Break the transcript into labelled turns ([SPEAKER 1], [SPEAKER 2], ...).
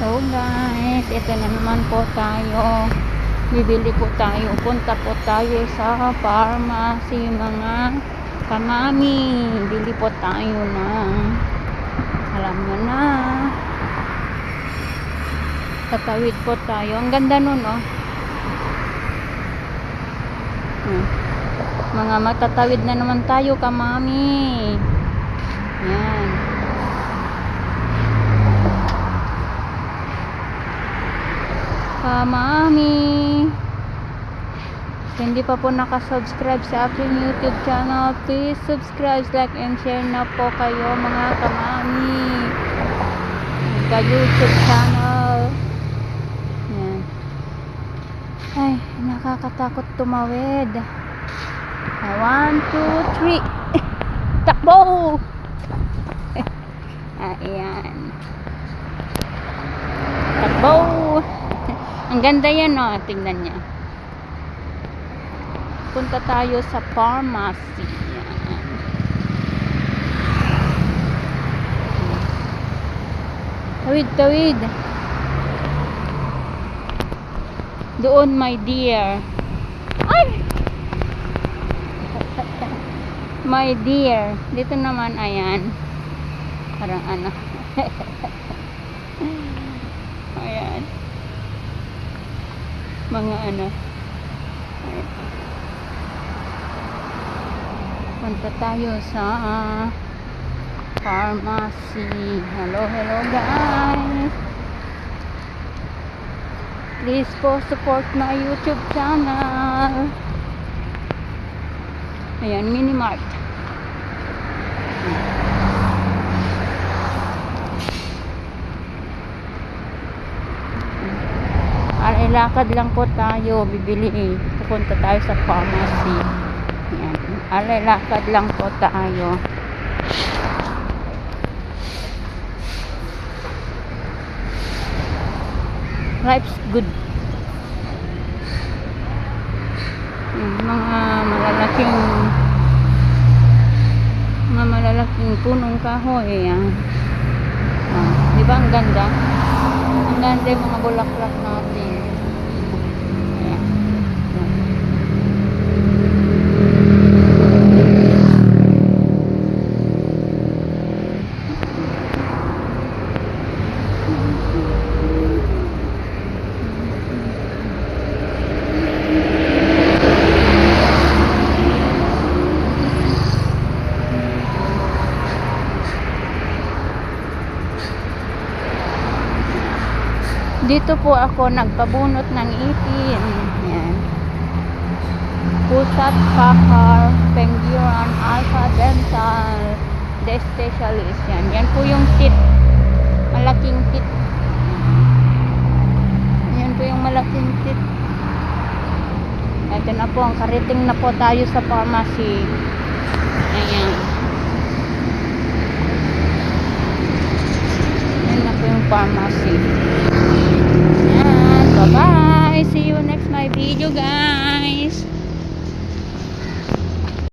[SPEAKER 1] So guys, ito na naman po tayo. Bibili po tayo. Punta po tayo sa pharmacy mga kamami. Bili po tayo ng, alam mo na, tatawid po tayo. Ang ganda nun, oh. Mga matatawid na naman tayo kamami. Yan. Kamami, so, hindi pa po nakasubscribe sa aking YouTube channel, please subscribe, like, and share na po kayo mga kamami sa YouTube channel. Yan. Ay, nakakatakot tumawid. 1, 2, 3 takbo. Ayan, takbo. Ang ganda yan, oh. Tingnan niya. Punta tayo sa pharmacy. Yan. Tawid, tawid. Doon, my dear. Ay! My dear. Dito naman, ayan. Parang ano. Ayan. Mga ano. Punta tayo sa pharmacy. Hello, hello guys. Please po support my YouTube channel. Ayan, Minimart. Lakad lang po tayo, bibili. Pupunta tayo sa pharmacy. Ayan. Lakad lang po tayo. Life's good. Mga malalaking punong kahoy. Ayan. Di ba ang ganda? Ang ganda yung mga bulaklak natin. Dito po ako nagpabunot ng ipin. Yan. Pusat, Pakar, Penguin, Alpha Dental, The Specialist. Yan. Yan po yung tit. Malaking tit. Yan po yung malaking tit. Ito na po. Karating na po tayo sa pharmacy. Ayan. Yan na po yung pharmacy. Bye-bye. See you next my video, guys.